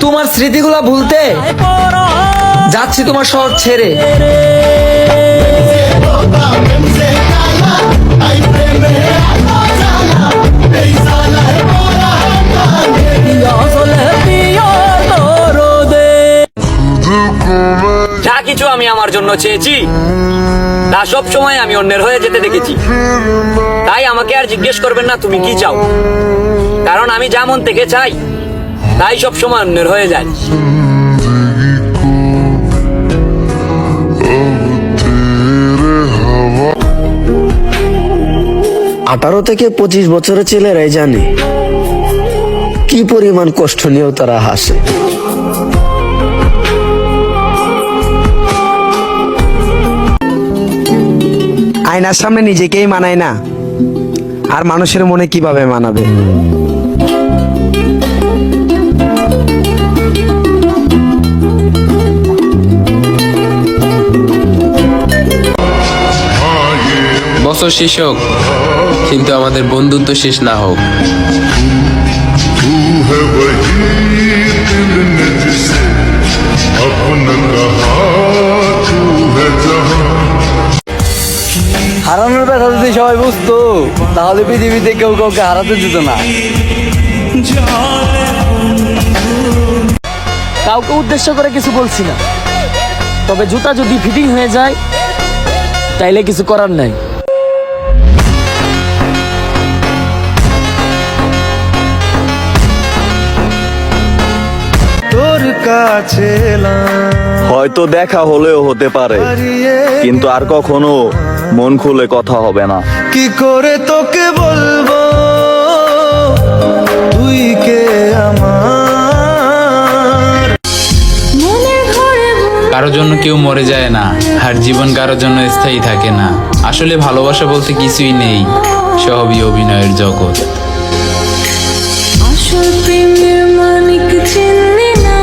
তোমার স্মৃতিগুলা ভুলতে যাচ্ছি তোমার শহর ছেড়ে। যা কিছু আমি আমার জন্য চেয়েছি তা সব সময় আমি অন্যের হয়ে যেতে দেখেছি। তাই আমাকে আর জিজ্ঞেস করবেন না তুমি কি চাও, কারণ আমি যা মন থেকে চাই তাই সব সময় অন্যের হয়ে যায়। 18 থেকে 25 বছরের ছেলেরাই জানে কি পরিমাণ কষ্ট নিয়েও তারা হাসে। আয়নার সামনে নিজেকেই মানায় না, আর মানুষের মনে কিভাবে মানাবে? বছর শেষ হোক, কিন্তু আমাদের বন্ধুত্ব শেষ না হোক। হারানোর ব্যথা যদি সবাই বুঝতো তাহলে পৃথিবীতে কেউ কাউকে হারাতে দিত না। কাউকে উদ্দেশ্য করে কিছু বলছি না, তবে জুতা যদি ফিটিং হয়ে যায় তাইলে কিছু করার নাই। তোর কাছে হয়তো দেখা হলেও হতে পারে, কিন্তু আর কখনো মন খুলে কথা হবে না। কি করে তোকে বলবো তুই কে আমার? কারোর জন্য কেউ মরে যায় না, আর জীবন কারোর জন্য স্থায়ী থাকে না। আসলে ভালোবাসা বলতে কিছুই নেই, সবই অভিনয়ের জগৎ। আসল প্রেমের মানিক চিনলি না,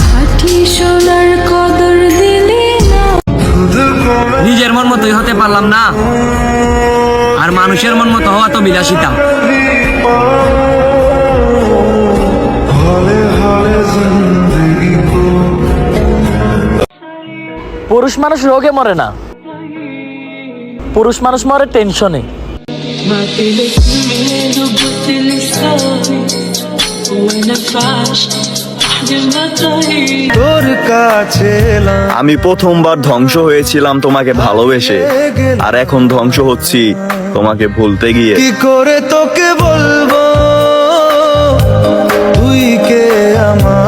খাঁটি সোনার কদর দিলি না। নিজের মন মতোই হতে পারলাম না, আর মানুষের মন মতো হওয়া তো বিলাসিতা। পুরুষ মানুষ রোগে মরে না, পুরুষ মানুষ মরে টেনশনে। তোর কাছে আমি প্রথমবার ধ্বংস হয়েছিলাম তোমাকে ভালোবেসে, আর এখন ধ্বংস হচ্ছি তোমাকে ভুলতে গিয়ে। কি করে তোকে বলবো তুই কে আমার?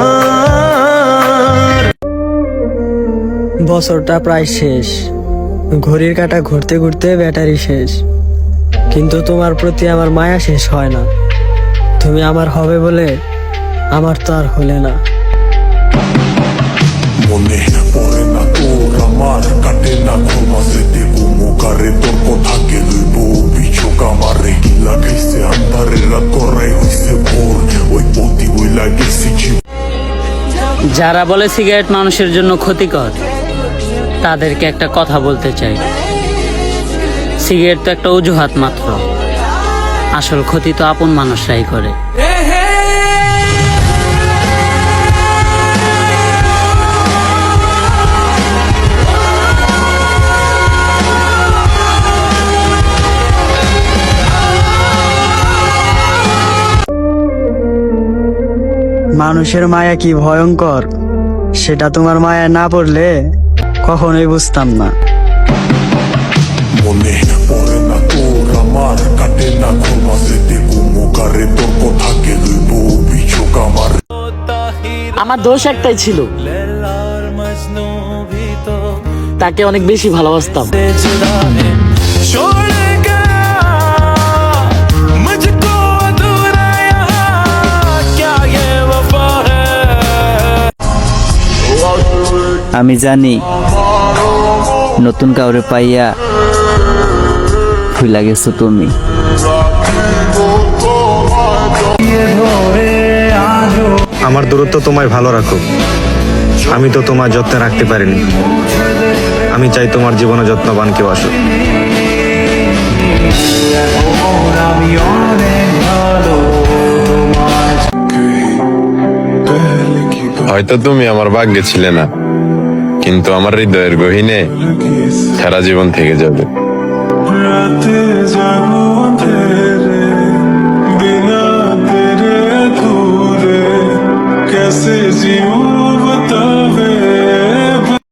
বছরটা প্রায় শেষ, ঘড়ির কাঁটা ঘুরতে ঘুরতে ব্যাটারি শেষ, কিন্তু তোমার প্রতি আমার মায়া শেষ হয় না। তুমি আমার হবে বলে আমার তো আর হলে না। মনে পড়ে না তোর আমার, কাটে না ঘুমাসেতে মুখারে তোর কথাকে লইব পিছুক আমারে। কি লাগাইছে আন্ধারে রাত করাই হইছে ভোর, ওই পতি বই লাগেছি। যারা বলে সিগারেট মানুষের জন্য ক্ষতিকর, তাদেরকে একটা কথা বলতে চাই, সিগারেট তো একটা অজুহাত মাত্র, আসল ক্ষতি তো আপন মানুষরাই করে। মানুষের মায়া কি ভয়ঙ্কর, সেটা তোমার মায়া না পড়লে কখনোই বুঝতাম না। মনে পড়ে না তোর আমার, কাটে না ঘুমাসেতে মুখারে তোর কথাকে লইব পিছুক আমার। আমার দোষ একটাই ছিল, তাকে অনেক বেশি ভালোবাসতাম। আমি জানি নতুন কাউরে পাইয়া ভুলা গেছো তুমি। আমার দূরত্ব তোমায় ভালো রাখো, আমি তো তোমার যত্নে রাখতে পারিনি। আমি চাই তোমার জীবনে যত্নবান কেউ আসুক। আমি অনেক ভালো তোমার। হয়তো তুমি আমার ভাগ্যে ছিলে না, কিন্তু আমার হৃদয়ের গহীনে সারা জীবন থেকে যাবে। রাতে জাগো